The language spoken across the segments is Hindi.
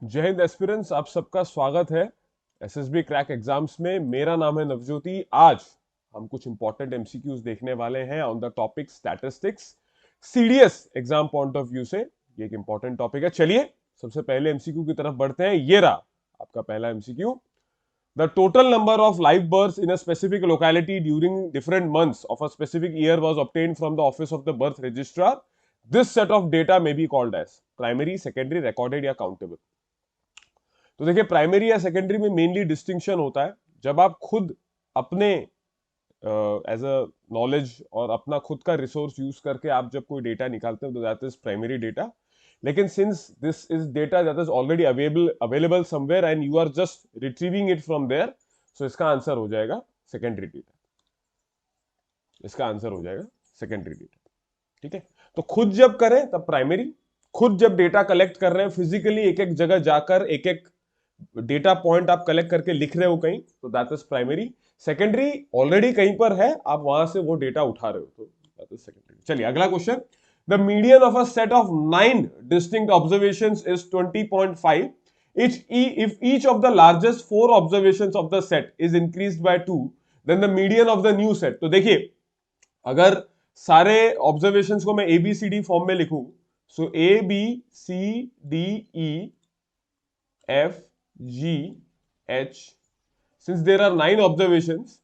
जय हिंद एस्पिरेंट्स, आप सबका स्वागत है एसएसबी क्रैक एग्जाम्स में। मेरा नाम है नवज्योति। आज हम कुछ इंपॉर्टेंट एमसीक्यूज देखने वाले हैं on the topic statistics. CDS exam point of view से ये एक इंपॉर्टेंट टॉपिक है। चलिए सबसे पहले एमसीक्यू की तरफ बढ़ते हैं। ये रहा आपका पहला MCQ. The total number of live births in a specific locality during different months of a specific year was obtained from the office of the birth registrar. This set of data may be called as primary, secondary, recorded या काउंटेबल। तो देखिए, प्राइमरी या सेकेंडरी में मेनली डिस्टिंक्शन होता है जब आप खुद अपने एज अ नॉलेज और अपना खुद का रिसोर्स यूज करके आप जब कोई डेटा निकालते हैं तो दैट इज प्राइमरी डेटा। लेकिन since this is data that is already available somewhere and you are just retrieving it from there, so इसका आंसर हो जाएगा सेकेंडरी डेटा। इसका आंसर हो जाएगा सेकेंडरी डेटा। ठीक है, तो खुद जब करें तब प्राइमरी, खुद जब डेटा कलेक्ट कर रहे हैं फिजिकली एक एक जगह जाकर एक एक डेटा पॉइंट आप कलेक्ट करके लिख रहे हो कहीं, तो that is primary. Secondary already कहीं पर है, आप वहां से वो डेटा उठा रहे हो, तो दैट इज सेकेंडरी। चलिए अगला question. The median of a set of 9 distinct observations is 20.5 if each of the largest 4 observations of the set is increased by 2, then the median of the new set। तो देखिए, अगर सारे ऑब्जर्वेशंस को मैं एबीसीडी फॉर्म में लिखूं, so A B C D E F G H, since there are 9 observations,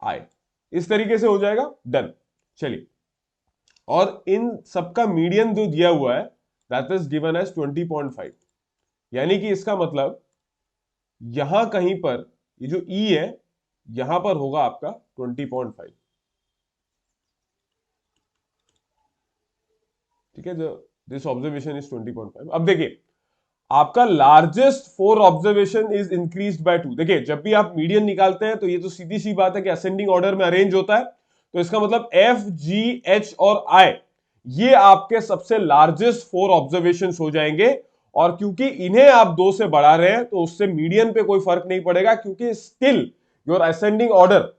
I, इस तरीके से हो जाएगा। डन। चलिए, और इन सबका मीडियन जो दिया हुआ है दैट इज गिवन एज 20.5, यानी कि इसका मतलब यहां कहीं पर ये जो ई है यहां पर होगा आपका 20.5। ठीक है, जो दिस ऑब्जर्वेशन इज 20.5। अब देखिए, आपका largest 4 observation is increased by 2। देखिए, जब भी आप मीडियन निकालते हैं तो ये तो सीधी सी बात है कि असेंडिंग ऑर्डर में अरेंज होता है, तो इसका मतलब एफ जी एच और आई ये आपके सबसे लार्जेस्ट 4 ऑब्जर्वेशन हो जाएंगे। और क्योंकि इन्हें आप 2 से बढ़ा रहे हैं तो उससे मीडियन पे कोई फर्क नहीं पड़ेगा, क्योंकि स्टिल योर असेंडिंग ऑर्डर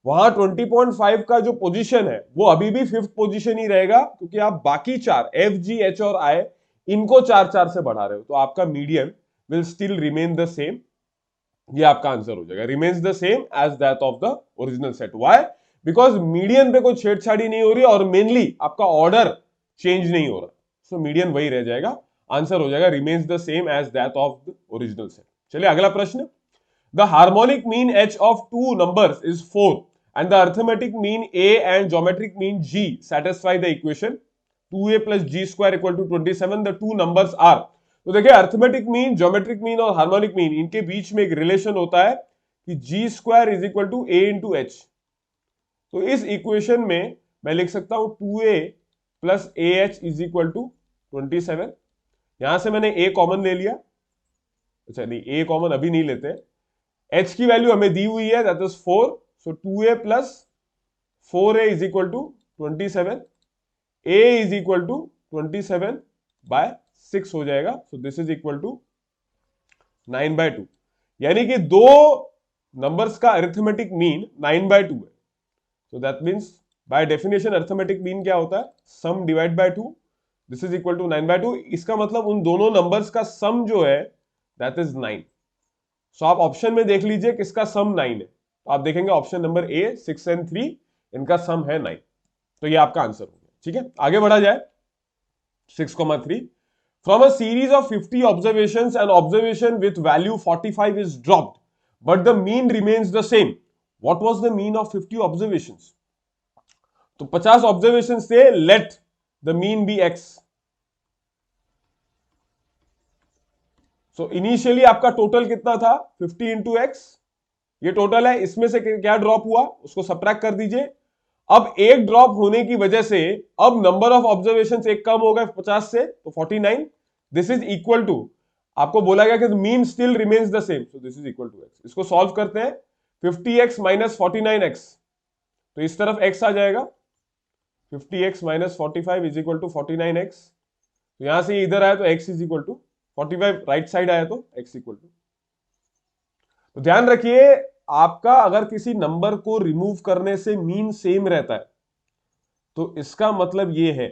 वहां 20.5 का जो पोजीशन है वो अभी भी 5th पोजीशन ही रहेगा, क्योंकि आप बाकी 4 एफ जी एच और आई इनको 4-4 से बढ़ा रहे हो, तो आपका median will still remain the same. ये आपका आंसर हो जाएगा, remains the same as that of the original set. Why? Because median पे कोई छेड़छाड़ी नहीं हो रही और मेनली आपका ऑर्डर चेंज नहीं हो रहा, सो मीडियन वही रह जाएगा। आंसर हो जाएगा remains the same as that of the original set. चलिए अगला प्रश्न। The harmonic mean H of two numbers is 4 and the arithmetic mean a and geometric mean g satisfy the equation 2a plus g square equal to 27। the two numbers are। तो देखिए, अर्थमेटिक मीन, ज्योमेट्रिक मीन और हार्मोनिक मीन इनके बीच में एक रिलेशन होता है कि G square is equal to A into H. तो इस इक्वेशन में मैं लिख सकता हूं 2a plus A H is equal to 27। यहां से मैंने a कॉमन ले लिया। अच्छा नहीं, a कॉमन अभी नहीं लेते, h की वैल्यू हमें दी हुई है that is 4, so 2a plus 4a is equal to 27। a is equal to 27 by 6 हो जाएगा, so this is equal to 9/2। यानी कि दो नंबर्स का अरिथमेटिक मीन 9/2 है। So that means by definition arithmetic mean क्या होता है? Sum divide by 2। This is equal to 9/2। इसका मतलब उन दोनों नंबर्स का सम जो है दैट इज 9। सो आप ऑप्शन में देख लीजिए किसका सम 9 है, तो आप देखेंगे ऑप्शन नंबर ए 6 and 3 इनका सम है 9। तो ये आपका आंसर हो गया। ठीक है, आगे बढ़ा जाए। 6,3 from a series of 50 observations an observation with value 45 is dropped but the mean remains the same। what was the mean of 50 observations? तो 50 ऑब्जर्वेशन से let the mean be x। So initially आपका टोटल कितना था? 50 इंटू एक्स, ये टोटल है। इसमें से क्या ड्रॉप हुआ उसको सबट्रैक्ट कर दीजिए। अब एक ड्रॉप होने की वजह से अब नंबर ऑफ ऑब्जर्वेशन एक कम हो गए 50 से, तो 49। दिस इज इक्वल टू, आपको बोला गया कि mean still remains the same, so this is equal to x. इसको सॉल्व करते हैं, 50x माइनस 49x, तो इस तरफ x आ जाएगा 50x minus 45 is equal to 49x। तो यहां से इधर आया तो x is equal to 45, right side आया तो x इक्वल टू। तो ध्यान रखिए, आपका अगर किसी नंबर को रिमूव करने से मीन सेम रहता है तो इसका मतलब यह है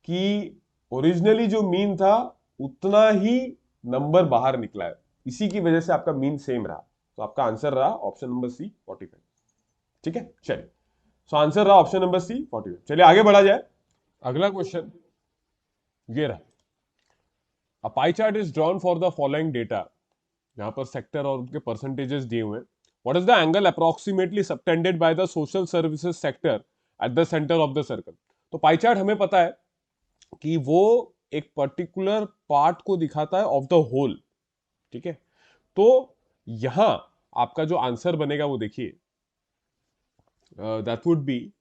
कि ओरिजिनली जो मीन था उतना ही नंबर बाहर निकला है, इसी की वजह से आपका मीन सेम रहा। तो आपका आंसर रहा ऑप्शन नंबर सी 45। ठीक है, चलिए, सो आंसर रहा ऑप्शन नंबर सी 45। चलिए आगे बढ़ा जाए। अगला क्वेश्चन ये रहा, a pie chart is drawn for the following data. यहाँ पर सेक्टर और उनके परसेंटेजेस दिए हुए हैं। What is the angle approximately subtended by the social services sector at the centre of the circle. तो पाई चार्ट हमें पता है कि वो एक पर्टिकुलर पार्ट को दिखाता है ऑफ द होल। ठीक है, तो यहां आपका जो आंसर बनेगा वो देखिए, that would B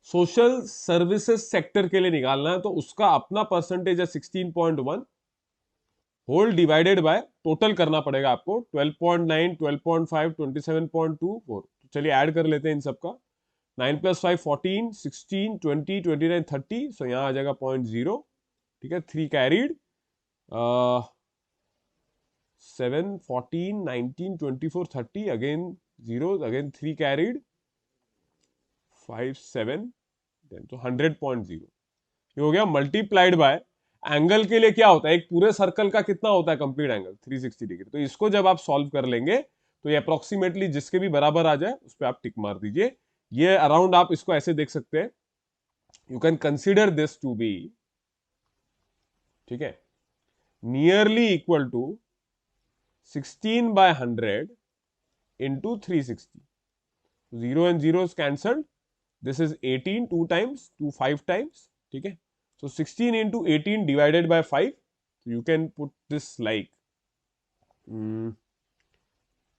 social services sector के लिए निकालना है, तो उसका अपना परसेंटेज है 16.1, होल डिवाइडेड बाय टोटल करना पड़ेगा आपको 12.9, 12.5, 27.24। चलिए ऐड कर लेते हैं इन सबका। 9 + 5 14, 16, 20, 29, 30, सो यहां आ जाएगा 0.0। ठीक है, 3 कैरीड, 7, 14, 19, 24, 30, अगेन 0, अगेन 3 कैरीड, 5, 7, 10, तो 100.0 ये हो गया। मल्टीप्लाइड बाय एंगल के लिए क्या होता है, एक पूरे सर्कल का कितना होता है कंप्लीट एंगल 360 डिग्री। तो इसको जब आप सॉल्व कर लेंगे तो ये अप्रोक्सीमेटली जिसके भी बराबर आ जाए उस पर आप टिक मार दीजिए। ये अराउंड आप इसको ऐसे देख सकते हैं, you can consider this to be, ठीक है, nearly equal to 16/100 into 360। 0 and 0 is cancelled, this is 18, 2 times, 2 5 times। ठीक है, so 16 into 18 divided by 5, so you can put this like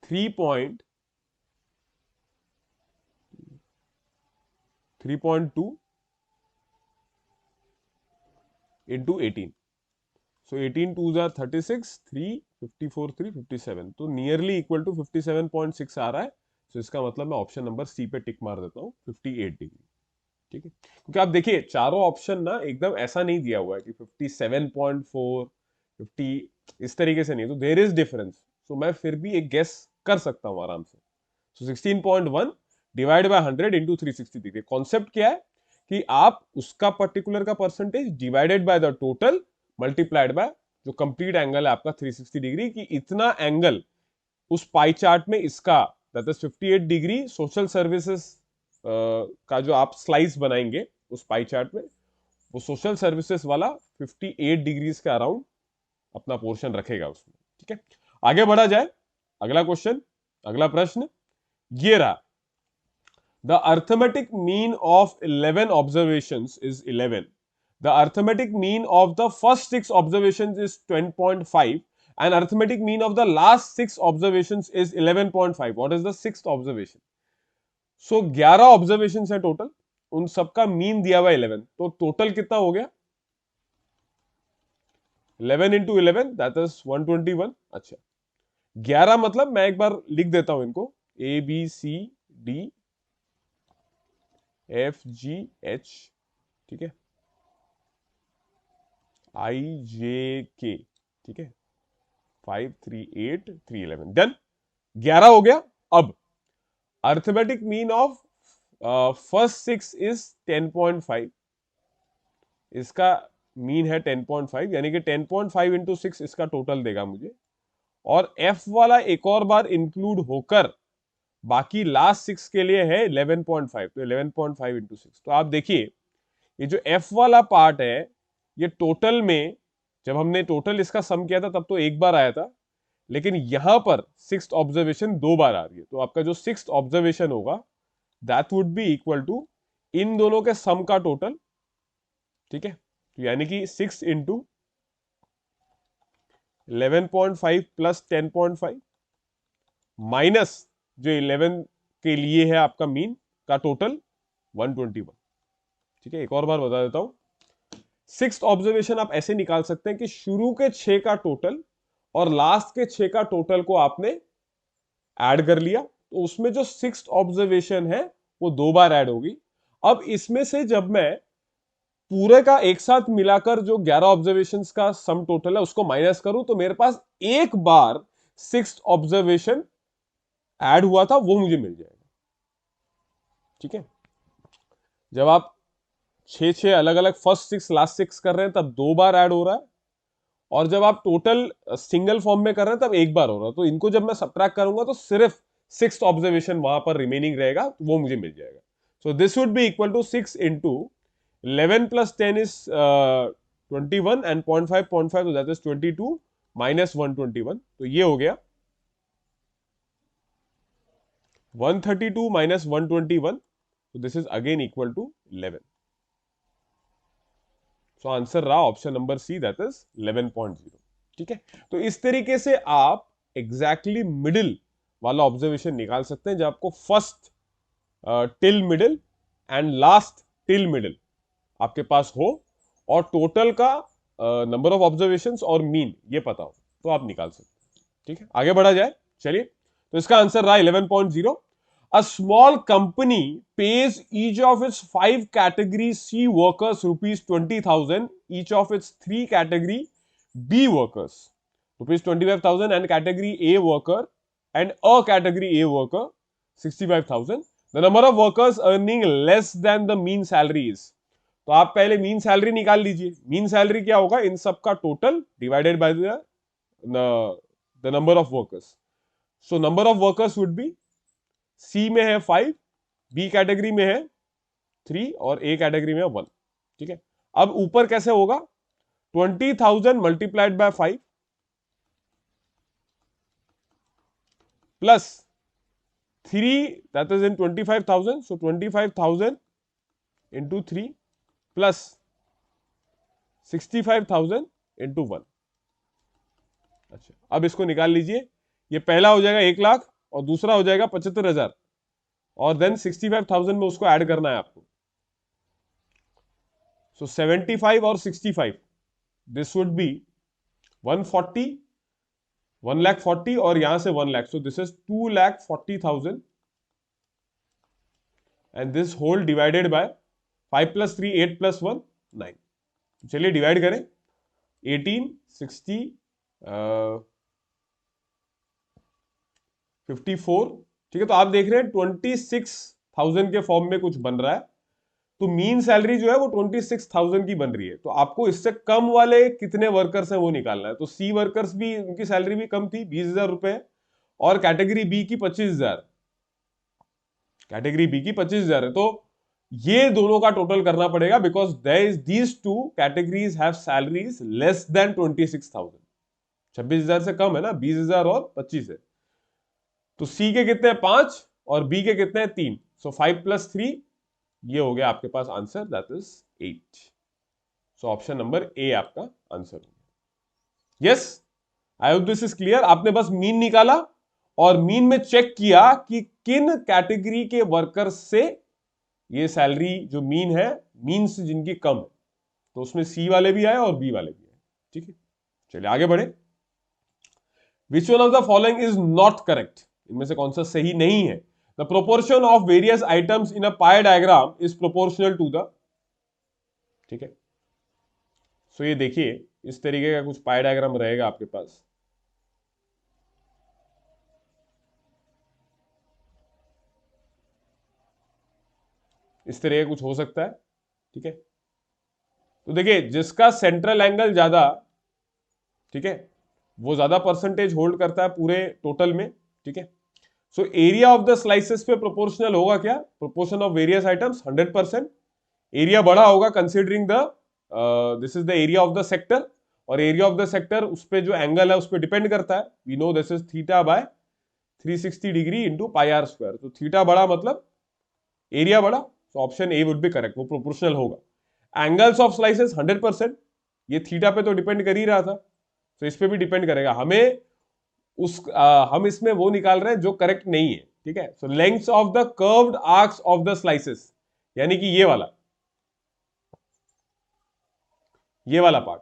3.2 into 18, so 18 2s are 36, 3 54, 3 57, तो नियरली इक्वल टू 57.6 आ रहा है। तो इसका मतलब मैं ऑप्शन नंबर सी पे टिक मार देता हूँ, 58 डिग्री। ठीक है, क्योंकि आप देखिए चारों ऑप्शन ना एकदम ऐसा नहीं दिया हुआ है कि 57.4, 50 इस तरीके से नहीं, तो देयर इज डिफरेंस। सो मैं फिर भी एक गेस कर सकता हूं आराम से। सो 16.1 divide by 100 into 360 degree. Concept क्या है कि आप उसका पर्टिकुलर का percentage divided by the total multiplied by जो कंप्लीट एंगल है आपका 360 डिग्री, कि इतना एंगल उस पाई चार्ट में इसका, that is 58 degree social services का जो आप स्लाइस बनाएंगे उस पाई चार्ट में, वो सोशल सर्विसेज वाला 58 डिग्रीज के अराउंड अपना पोर्शन रखेगा उसमें। ठीक है, आगे बढ़ा जाए। अगला क्वेश्चन, अगला प्रश्न ये रहा, the arithmetic mean of 11 observations is 11। The arithmetic mean of the first 6 observations is 10.5 and arithmetic mean of the last 6 observations is 11.5. what is the sixth observation? So 11 observation है टोटल, उन सबका मीन दिया हुआ 11, तो टोटल कितना हो गया 11 इंटू 11, दैट इज 121। अच्छा, 11 मतलब मैं एक बार लिख देता हूं इनको, A B C D F G H, ठीक है, आई जे के, ठीक है, 5 3 8 3 11, डन, 11 हो गया। अब arithmetic mean of first 6 is 10.5, इसका मीन है 10.5, यानी कि 10.5 इंटू 6 इसका टोटल देगा मुझे, और एफ वाला एक और बार इंक्लूड होकर बाकी लास्ट 6 के लिए है 11.5, तो 11.5 इंटू 6। तो आप देखिए ये जो एफ वाला पार्ट है, ये टोटल में जब हमने टोटल इसका सम किया था तब तो एक बार आया था, लेकिन यहां पर सिक्स्थ ऑब्जर्वेशन 2 बार आ रही है, तो आपका जो सिक्स्थ ऑब्जर्वेशन होगा that would be equal to इन दोनों के सम का टोटल। ठीक है, तो यानी कि 6 इंटू 11.5 प्लस 10.5 माइनस जो 11 के लिए है आपका मीन का टोटल 121। ठीक है, एक और बार बता देता हूं, सिक्स्थ ऑब्जर्वेशन आप ऐसे निकाल सकते हैं कि शुरू के 6 का टोटल और लास्ट के 6 का टोटल को आपने ऐड कर लिया, तो उसमें जो सिक्स्थ ऑब्जर्वेशन है वो 2 बार ऐड होगी। अब इसमें से जब मैं पूरे का एक साथ मिलाकर जो 11 ऑब्जर्वेशंस का सम टोटल है उसको माइनस करूं, तो मेरे पास एक बार सिक्स्थ ऑब्जर्वेशन ऐड हुआ था वो मुझे मिल जाएगा। ठीक है, जब आप 6 अलग अलग फर्स्ट 6 लास्ट 6 कर रहे हैं तब 2 बार ऐड हो रहा है, और जब आप टोटल सिंगल फॉर्म में कर रहे हैं तब एक बार हो रहा है। तो इनको जब मैं सब्ट्रैक्ट करूंगा तो सिर्फ 6th ऑब्जर्वेशन वहां पर रिमेनिंग रहेगा, तो वो मुझे मिल जाएगा। So this would be equal to 6 into 11 plus 10 is 21 and 0.5 तो दैट इज 22 माइनस 121, तो ये हो गया 132 माइनस 121, तो this is again equal to 11। So answer रहा option number C, that is 11.0। ठीक है, तो इस तरीके से आप एग्जैक्टली मिडिल वाला ऑब्जर्वेशन निकाल सकते हैं, जब आपको first till middle and last till middle आपके पास हो और टोटल का नंबर ऑफ ऑब्जर्वेशंस और मीन ये पता हो, तो आप निकाल सकते हैं। ठीक है, आगे बढ़ा जाए। चलिए, तो इसका आंसर रहा 11.0। A small company pays each of its 5 category C workers rupees 20,000, each of its 3 category B workers rupees 25,000 and category A worker and a category A worker 65,000. The number of workers earning less than the mean salary is. तो आप पहले मीन सैलरी निकाल लीजिए। मीन सैलरी क्या होगा, इन सब का total divided by the number of workers. So number of workers would be, C में है 5, बी कैटेगरी में है 3 और ए कैटेगरी में है 1। ठीक है, अब ऊपर कैसे होगा, 20,000 multiplied by 5 plus 3 that is in 25,000, so 25,000 into 3 plus 65,000 into 1। अच्छा, अब इसको निकाल लीजिए। ये पहला हो जाएगा 1 लाख और दूसरा हो जाएगा 75,000 और देन 65,000 में उसको ऐड करना है आपको। सो 75 और 65, दिस वुड बी 140, 1,40,000 और यहां से 1 lakh, so this is 2,40,000 and this whole divided by 5 plus 3 8 plus 1 9। चलिए डिवाइड करें, 18 60 54। ठीक है, तो आप देख रहे हैं 26,000 के फॉर्म में कुछ बन रहा है। तो मीन सैलरी जो है वो 26,000 की बन रही है। तो आपको इससे कम वाले कितने वर्कर्स हैं वो निकालना है। तो सी वर्कर्स भी, उनकी सैलरी भी कम थी, 20,000 रुपए, और कैटेगरी बी की 25,000, कैटेगरी बी की 25,000 है। तो ये दोनों का टोटल करना पड़ेगा, because there is these two categories have salaries less than 26,000। 26,000 से कम है ना, 20,000 और 25 है। तो सी के कितने हैं 5 और बी के कितने हैं 3, सो 5 प्लस 3, ये हो गया आपके पास answer, that is 8। So option number A आपका आंसर हो गया। Yes, I hope this is clear. आपने बस मीन निकाला और मीन में चेक किया कि किन कैटेगरी के वर्कर्स से ये सैलरी जो मीन है, मीन से जिनकी कम है, तो उसमें सी वाले भी आए और बी वाले भी आए। ठीक है, चलिए आगे बढ़े। Which one of the following is not correct, इनमें से कौन सा सही नहीं है। The proportion of various items in a pie diagram is proportional to the. ठीक है, सो ये देखिए, इस तरीके का कुछ पाई डायग्राम रहेगा आपके पास। इस तरह का कुछ हो सकता है। ठीक है, तो देखिए, जिसका सेंट्रल एंगल ज्यादा, ठीक है, वो ज्यादा परसेंटेज होल्ड करता है पूरे टोटल में। ठीक है, so area of the slices पे प्रोपोर्शनल होगा क्या, proportion of various items 100%। Area बड़ा होगा considering the this is the area of the sector, और एरिया ऑफ द सेक्टर उस पे जो एंगल है उस पे डिपेंड करता है। We know this is theta by 360 degree into pi r square. तो थीटा बड़ा मतलब एरिया बड़ा, तो option A would be correct, वो प्रोपोर्शनल होगा। एंगल्स ऑफ स्लाइसेस 100%, ये थीटा पे तो डिपेंड कर ही रहा था, तो इस पे भी डिपेंड करेगा। हमें हम इसमें वो निकाल रहे हैं जो करेक्ट नहीं है। ठीक है, so lengths of the curved arcs of the slices, यानी कि ये वाला part,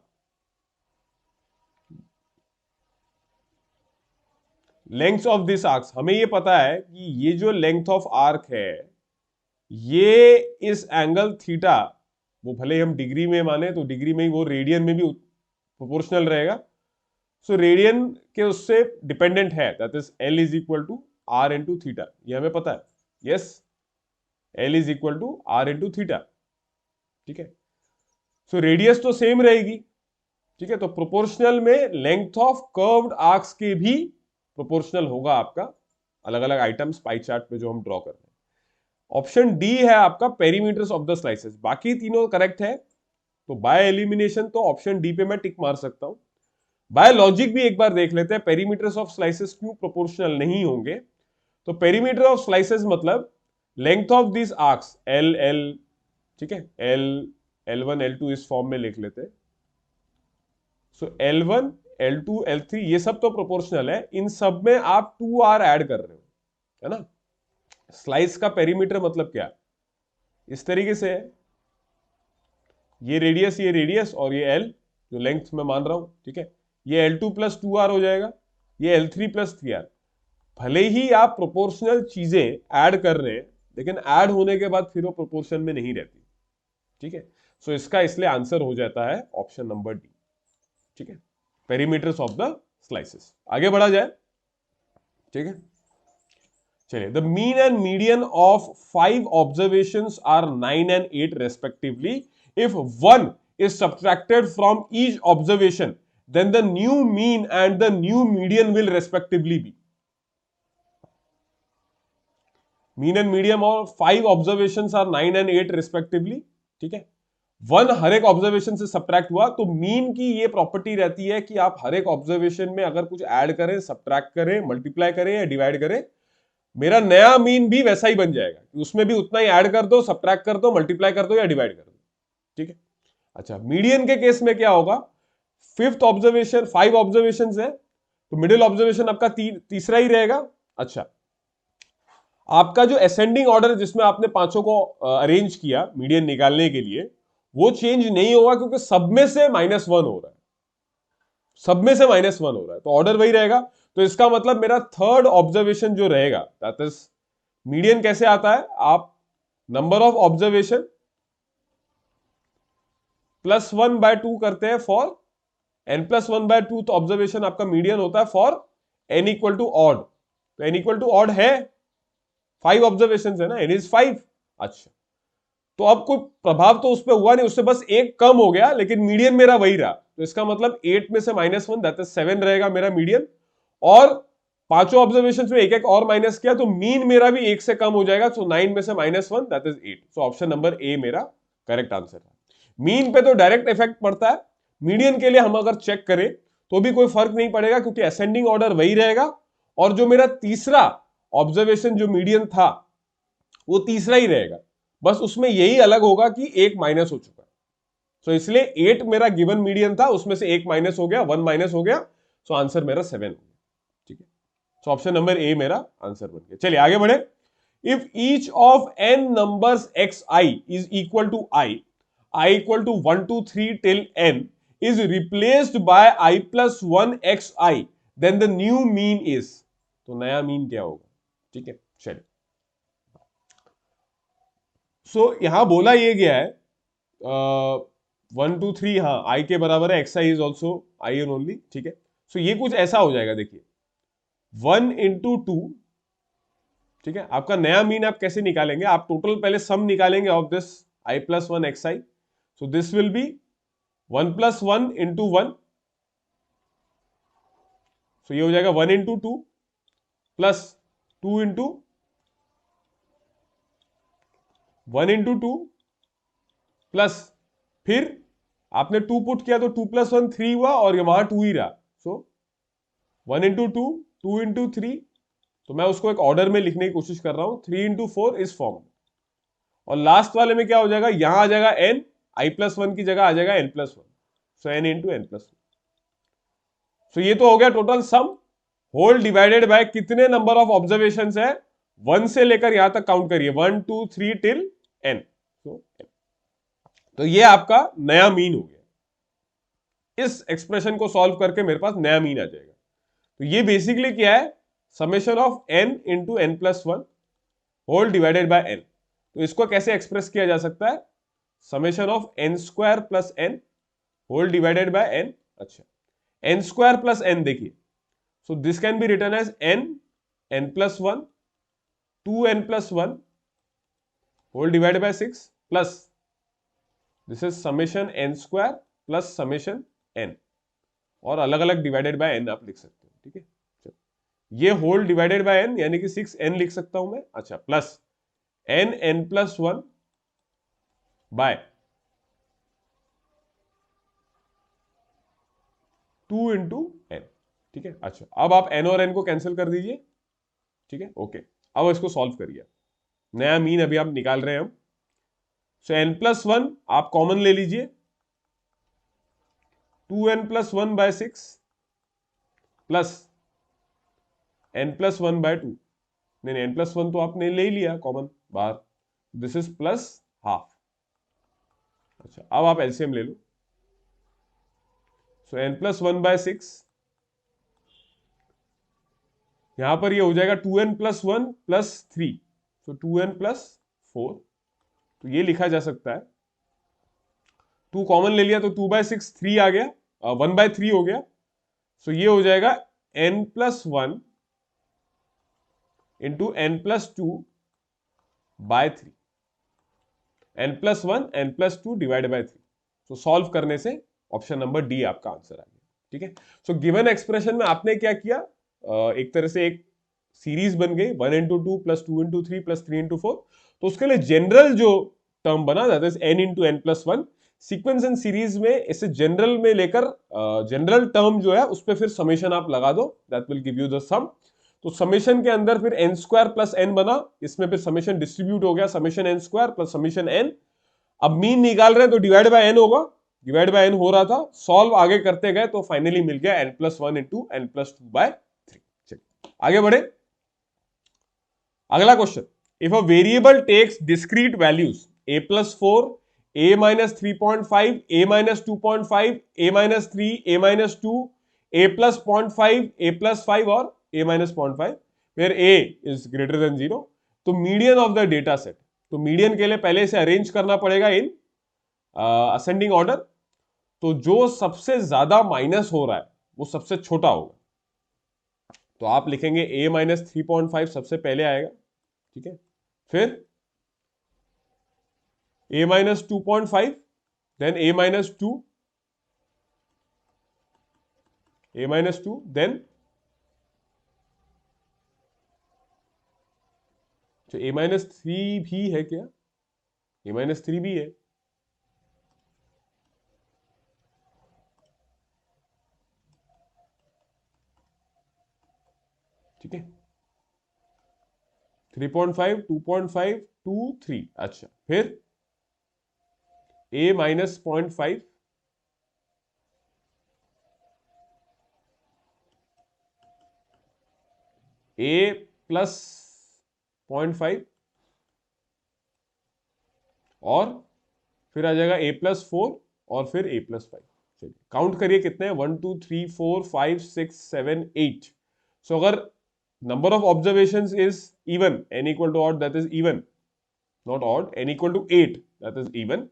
length of this arcs, हमें ये पता है कि ये जो लेंथ ऑफ आर्क है, ये इस एंगल थीटा, वो भले ही हम डिग्री में माने तो डिग्री में ही, वो रेडियन में भी प्रोपोर्शनल रहेगा। सो रेडियन के उससे डिपेंडेंट है, that is L is equal to r into theta, ये हमें पता है। Yes, L is equal to r into theta. ठीक है, सो रेडियस तो सेम रहेगी। ठीक है, तो प्रोपोर्शनल में लेंथ ऑफ कर्व्ड आर्क्स के भी प्रोपोर्शनल होगा आपका अलग अलग आइटम्स पाई चार्ट पे जो हम ड्रॉ कर रहे हैं। ऑप्शन डी है आपका पेरीमीटर्स ऑफ द स्लाइसेस, बाकी तीनों करेक्ट है, तो बाय एलिमिनेशन तो ऑप्शन डी पे मैं टिक मार सकता हूं। बाय लॉजिक भी एक बार देख लेते हैं, पेरीमीटर्स ऑफ स्लाइसेस क्यों प्रोपोर्शनल नहीं होंगे। तो पेरीमीटर ऑफ स्लाइसेस मतलब length of this arcs L L, ठीक है, एल L1 L2 इस फॉर्म में लिख लेते हैं। सो L1 L2 L3 ये सब तो प्रोपोर्शनल है, इन सब में आप 2R ऐड कर रहे हो, है ना। स्लाइस का पेरीमीटर मतलब क्या, इस तरीके से है, ये रेडियस और ये L जो लेंथ में मान रहा हूं, ठीक है, ये L2 प्लस 2R हो जाएगा, ये L3 प्लस 3R। भले ही आप प्रोपोर्शनल चीजें ऐड कर रहे हैं, लेकिन ऐड होने के बाद फिर वो प्रोपोर्शन में नहीं रहती, ठीक है। सो इसका इसलिए आंसर हो जाता है ऑप्शन नंबर डी, ठीक है, पेरीमीटर्स ऑफ द स्लाइसेस। आगे बढ़ा जाए, ठीक है, चलिए। The mean and median of 5 observations are 9 and 8 respectively. If 1 is subtracted from each observation, then the new mean and the new median will respectively be. Mean and medium of 5 observations are 9 and 8 respectively, ठीक है। 1 हर एक ऑब्जर्वेशन से सब्ट्रैक्ट हुआ, तो मीन की ये प्रॉपर्टी रहती है कि आप हर एक ऑब्जर्वेशन में अगर कुछ ऐड करें, सब्ट्रैक्ट करें, मल्टीप्लाई करें या डिवाइड करें, मेरा नया मीन भी वैसा ही बन जाएगा, उसमें भी उतना ही ऐड कर दो, सब्ट्रैक्ट कर दो, मल्टीप्लाई कर दो या डिवाइड कर दो, ठीक है। अच्छा, मीडियन के केस में क्या होगा, 5th ऑब्जर्वेशन, 5 ऑब्जर्वेशंस है, तो मिडिल ऑब्जर्वेशन आपका तीसरा ही रहेगा। अच्छा, आपका जो असेंडिंग ऑर्डर जिसमें आपने पांचों को अरेंज किया मीडियन निकालने के लिए, वो चेंज नहीं होगा क्योंकि सब में से -1 हो रहा है, सब में से -1 हो रहा है, तो ऑर्डर वही रहेगा। तो इसका मतलब मेरा थर्ड ऑब्जर्वेशन जो रहेगा, दैट इज मीडियन कैसे आता है, आप नंबर ऑफ ऑब्जर्वेशन +1/2 करते हैं फॉर n+1/2, तो ऑब्जर्वेशन आपका मीडियन होता है for n equal to odd, तो n इक्वल टू ऑड है, 5 ऑब्जर्वेशन है ना, n इज 5। अच्छा, तो अब कोई प्रभाव तो उस पर हुआ नहीं, उससे बस एक कम हो गया, लेकिन मीडियन मेरा वही रहा, तो इसका मतलब 8 में से -1 दैट इज 7 रहेगा मेरा मीडियन, और पांचों ऑब्जर्वेशन में एक एक और माइनस किया, तो मीन मेरा भी 1 से कम हो जाएगा, सो 9 में से -1 that is 8। So option number ए मेरा करेक्ट आंसर है। मीन पे तो डायरेक्ट इफेक्ट पड़ता है, मीडियन के लिए हम अगर चेक करें तो भी कोई फर्क नहीं पड़ेगा, क्योंकि असेंडिंग ऑर्डर वही रहेगा, और जो मेरा तीसरा ऑब्जर्वेशन जो मीडियन था वो तीसरा ही रहेगा, बस उसमें यही अलग होगा कि एक माइनस हो चुका है। सो इसलिए 8 मेरा गिवन मीडियन था, उसमें से एक माइनस हो गया, 1 माइनस हो गया, सो आंसर मेरा 7 हो गया, ठीक है। सो ऑप्शन नंबर ए मेरा आंसर बन गया। चलिए आगे बढ़े। If each of n numbers xi is equal to i equal to 1 2 3 till n is replaced by i+1 xi, then the new mean is, तो नया मीन क्या होगा, ठीक है। चलिए, सो यहां बोला ये गया है 1 2 3, हाँ आई के बराबर है, xi is also I and only, ठीक है। सो ये कुछ ऐसा हो जाएगा, देखिए 1 into 2, ठीक है। आपका नया मीन आप कैसे निकालेंगे, आप टोटल पहले सम निकालेंगे of this i+1 xi, so this will be 1 + 1 into 1, सो ये हो जाएगा 1 into 2 plus 2 into 1 into 2 plus, फिर आपने 2 पुट किया तो 2 + 1 3 हुआ, और ये वहां 2 ही रहा, सो 1 into 2 2 into 3, तो मैं उसको एक ऑर्डर में लिखने की कोशिश कर रहा हूं, 3 into 4 इस फॉर्म, और लास्ट वाले में क्या हो जाएगा, यहां आ जाएगा n, i+1 की जगह आ जाएगा n+1, सो n into n+1। सो ये तो हो गया total sum, whole divided by कितने नंबर ऑफ ऑब्जर्वेशंस है, 1 से लेकर यहां तक काउंट करिए, 1 2 3 till n, तो ये आपका नया मीन हो गया। इस एक्सप्रेशन को सॉल्व करके मेरे पास नया मीन आ जाएगा। तो ये बेसिकली क्या है, summation of n into n+1 whole divided by n। तो इसको कैसे एक्सप्रेस किया जा सकता है, summation of n² + n whole divided by n। अच्छा, n² + n देखिए, so this can be written as n n+1 2n+1 whole divided by 6 plus this is summation n² + summation n। और अलग अलग डिवाइडेड बाय एन आप लिख सकते हो, ठीक है। चलो, ये होल डिवाइडेड बाय एन यानी कि 6n लिख सकता हूं मैं, अच्छा, plus n+1 bye 2 into N, ठीक है। अच्छा, अब आप n और n को कैंसिल कर दीजिए, ठीक है, ओके। अब इसको सॉल्व करिए, नया मीन अभी आप निकाल रहे हैं हम। सो n+1 आप कॉमन ले लीजिए, 2n+1 बाय 6 प्लस n+1/2, नहीं n+1 तो आपने ले ही लिया कॉमन बाहर, दिस इज प्लस हाफ। अच्छा, अब आप एलसीएम ले लो। सो n+1/6, यहां पर ये हो जाएगा 2n+1 प्लस 3, सो 2n+4, तो ये लिखा जा सकता है, 2 कॉमन ले लिया तो 2/6 3 आ गया, 1/3 हो गया, सो ये हो जाएगा n+1 into n+2/3, n+1 n+2 divide by 3। तो सॉल्व करने से ऑप्शन नंबर डी आपका आंसर आ गया, ठीक है। सो गिवन एक्सप्रेशन में आपने क्या किया, एक तरह से एक सीरीज बन गई, 1 into 2 plus 2 into 3 plus 3 into 4, तो उसके लिए जनरल जो टर्म बना, that is n into n+1। Sequence and series में इसे जनरल में लेकर जनरल टर्म जो है उस पर फिर समेशन आप लगा दो, that will give you the sum. तो समेशन के अंदर फिर n² प्लस n बना, इसमें फिर समेशन डिस्ट्रीब्यूट हो गया, summation n² plus summation n। अब मीन निकाल रहे हैं तो डिवाइड बाय n होगा, डिवाइड बाय n हो रहा था, सॉल्व आगे करते गए तो फाइनली मिल गया n+1 इंटू n+2/3। चलिए आगे बढ़े, अगला question, if a variable takes discrete values a+4, a-3.5, a-2.5, a-3, a-2, a+0.5, a+5 और a-0.5, where a is greater than 0, तो median of the data set, तो मीडियन के लिए पहले से अरेंज करना पड़ेगा इन असेंडिंग ऑर्डर, तो जो सबसे ज्यादा माइनस हो रहा है वो सबसे छोटा होगा, तो आप लिखेंगे a-3.5 सबसे पहले आएगा, ठीक है, फिर a-2.5, then a-2, then a-3 भी है क्या, a-3 भी है, ठीक है, 3.5, 2.5, 2, 3, अच्छा, फिर a-0.5, a+0.5 और फिर आ जाएगा a+4 और फिर a+5। चलिए काउंट करिए कितने हैं, 1 2 3 4 5 6 7 8। सो अगर number of observation is even, n equal to odd that is even, not odd, n equal to 8 that is even,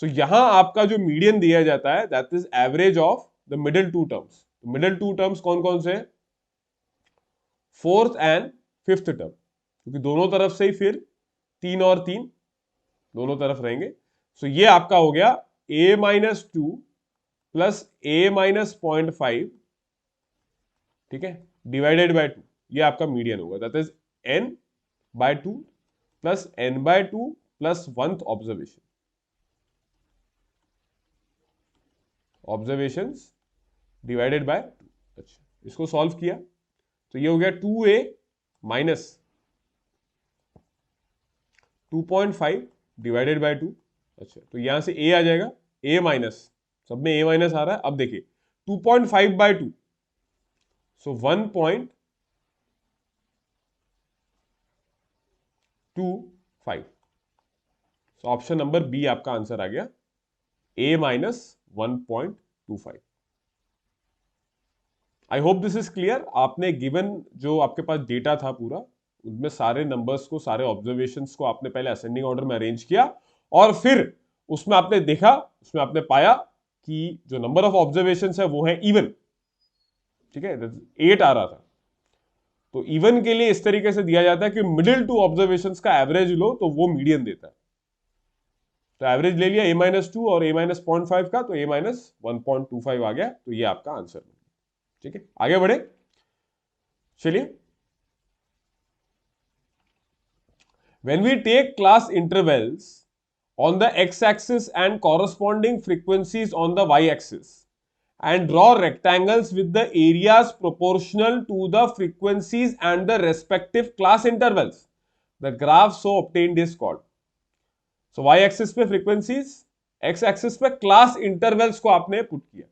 so यहां आपका जो मीडियन दिया जाता है that is average of the middle two terms. Middle two terms कौन कौन से, फोर्थ एंड फिफ्थ टर्म, क्योंकि दोनों तरफ से ही फिर 3 और 3 दोनों तरफ रहेंगे, सो ये आपका हो गया a-2 प्लस a-0.5, ठीक है, डिवाइडेड बाय 2, ये आपका मीडियन होगा, that is n/2 plus n/2 plus 1th observation, observations divided by 2। अच्छा, इसको सॉल्व किया तो ये हो गया 2a माइनस 2.5 डिवाइडेड बाय 2। अच्छा, तो यहां से a आ जाएगा, a माइनस, सब में a माइनस आ रहा है, अब देखिए 2.5/2, सो 1.25, सो ऑप्शन नंबर बी आपका आंसर आ गया, a-1.25। I hope this is clear. आपने गिवन जो आपके पास डेटा था पूरा, उनमें सारे नंबर्स को, सारे ऑब्जर्वेशंस को आपने पहले असेंडिंग ऑर्डर में अरेंज किया और फिर उसमें आपने देखा, उसमें आपने पाया कि जो नंबर ऑफ ऑब्जर्वेशंस है वो है इवन, ठीक है, 8 आ रहा था, तो इवन के लिए इस तरीके से दिया जाता है कि मिडिल टू ऑब्जर्वेशंस का एवरेज लो तो वो मीडियन देता है, तो एवरेज ले लिया a-2 और a-0.5 का, तो a-1.25 आ गया, तो ये आपका आंसर। ठीक है, आगे बढ़े, चलिए। When we take class intervals on the x-axis and corresponding frequencies on the y-axis and draw rectangles with the areas proportional to the frequencies and the respective class intervals, the graph so obtained is called. So y-axis पे frequencies, x-axis पे class intervals को आपने put किया,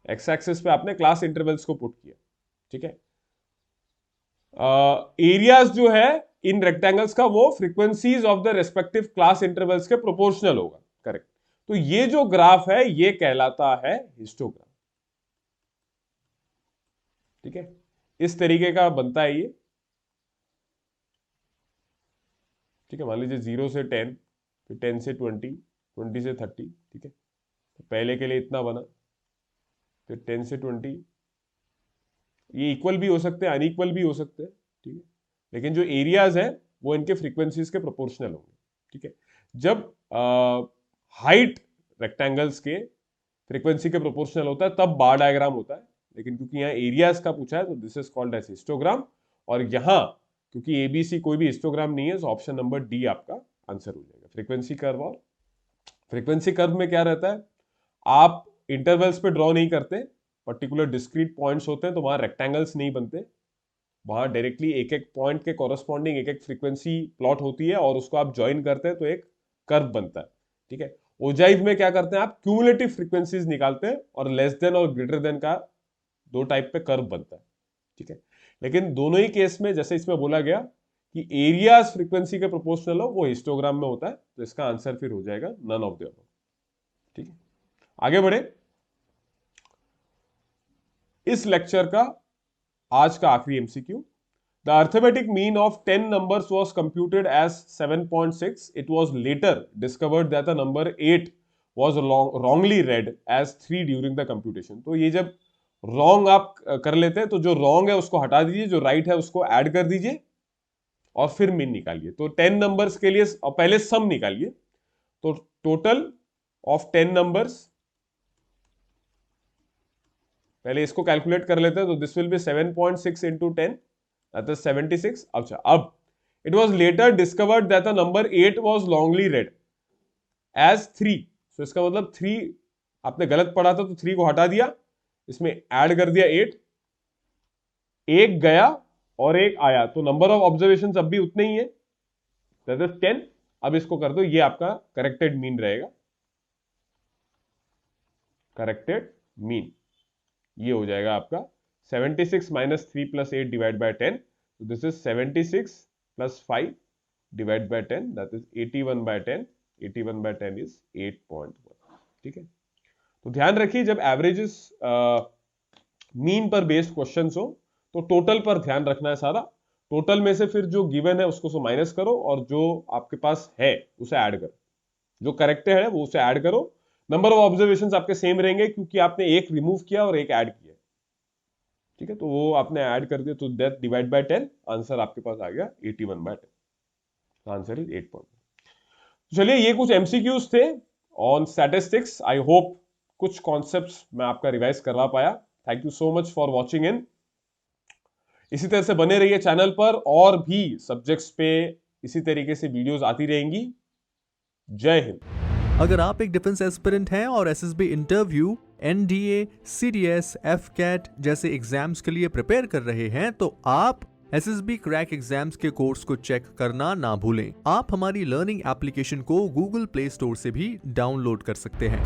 x-axis पे आपने class intervals को put किया। ठीक है, एरियाज जो है इन रेक्टेंगल्स का वो frequencies of the respective class intervals के प्रोपोर्शनल होगा। करेक्ट। तो ये जो ग्राफ है ये कहलाता है हिस्टोग्राम। ठीक है, इस तरीके का बनता है ये। ठीक है, मान लीजिए 0 से 10, फिर 10 से 20, 20 से 30। ठीक है, तो पहले के लिए इतना बना, फिर 10 से 20। ये इक्वल भी हो सकते हैं, अनइक्वल भी हो सकते हैं। ठीक है, लेकिन जो एरियाज है वो इनके फ्रीक्वेंसीज के प्रोपोर्शनल होंगे। ठीक है, जब हाइट रेक्टेंगल्स के फ्रीक्वेंसी के प्रोपोर्शनल होता है तब बार डायग्राम होता है, लेकिन क्योंकि यहाँ एरियाज का पूछा है तो this is called as histogram. और यहाँ क्योंकि एबीसी कोई भी हिस्टोग्राम नहीं है, तो ऑप्शन नंबर डी आपका आंसर हो जाएगा। फ्रीक्वेंसी कर्व, और फ्रीक्वेंसी कर्व में क्या रहता है, आप इंटरवल्स पे ड्रॉ नहीं करते, पर्टिकुलर डिस्क्रीट पॉइंट्स होते हैं, तो वहां रेक्टेंगल्स नहीं बनते, वहां डायरेक्टली एक एक पॉइंट के कॉरस्पॉन्डिंग एक एक फ्रीक्वेंसी प्लॉट होती है और उसको आप ज्वाइन करते हैं तो एक कर्व बनता है। ठीक है, ओजाइव में क्या करते हैं, आप क्यूमुलेटिव फ्रीक्वेंसीज निकालते हैं और लेस देन और ग्रेटर देन का दो टाइप पे कर्व बनता है। ठीक है, लेकिन दोनों ही केस में जैसे इसमें बोला गया कि एरियाज फ्रीक्वेंसी के प्रोपोर्शनल हो, वो हिस्टोग्राम में होता है, तो इसका आंसर फिर हो जाएगा नन ऑफ द अबव। ठीक है, आगे बढ़े। इस लेक्चर का आज का आखिरी MCQ, the arithmetic mean of 10 numbers was computed as 7.6. It was later discovered that the number 8 was wrongly read as 3 during the computation. तो ये जब रॉन्ग आप कर लेते हैं तो जो रॉन्ग है उसको हटा दीजिए, जो राइट है उसको ऐड कर दीजिए और फिर मीन निकालिए। तो 10 नंबर्स के लिए पहले सम निकालिए, तो टोटल ऑफ 10 नंबर्स, पहले इसको कैलकुलेट कर लेते हैं, तो this will be 7.6 into 10, that is 76. अच्छा, अब it was later discovered that the number 8 was wrongly read as 3. so इसका मतलब 3 आपने गलत पढ़ा था तो 3 को हटा दिया, इसमें ऐड कर दिया 8, एक गया और एक आया, तो नंबर ऑफ ऑब्जर्वेशंस अब भी उतने ही है, that is 10. अब इसको कर दो, ये आपका करेक्टेड मीन रहेगा, करेक्टेड मीन ये हो जाएगा आपका 76 minus 3 plus 8 divided by 10. So this is 76 plus 5 divided by 10, that is 81 by 10. 81 by 10 is 8.1. ठीक है, तो ध्यान रखिए जब एवरेजेस मीन पर बेस्ड क्वेश्चंस हो तो टोटल पर ध्यान रखना है सारा। टोटल में से फिर जो गिवन है उसको माइनस करो और जो आपके पास है उसे ऐड करो, जो करेक्ट है वो उसे ऐड करो। नंबर ऑफ ऑब्जर्वेशंस आपके सेम रहेंगे क्योंकि आपने एक रिमूव किया और एक ऐड किया। ठीक है, तो वो आपने ऐड कर दिया, तो दैट डिवाइड बाय 10, आंसर आपके पास आ गया 81 by 10, आंसर इज 8. चलिए, ये कुछ एमसीक्यूज थे ऑन स्टैटिस्टिक्स। आई होप कुछ कॉन्सेप्ट्स मैं आपका रिवाइज करवा पाया। Thank you so much for watching in. इसी तरह से बने रहिए चैनल पर, और भी सब्जेक्ट्स पे इसी तरीके से वीडियोस आती रहेंगी। जय हिंद। अगर आप एक डिफेंस एस्पिरेंट हैं और SSB interview, NDA, CDS, AFCAT जैसे एग्जाम्स के लिए प्रिपेयर कर रहे हैं तो आप एसएसबी क्रैक एग्जाम्स के कोर्स को चेक करना ना भूलें। आप हमारी लर्निंग एप्लीकेशन को गूगल प्ले स्टोर से भी डाउनलोड कर सकते हैं।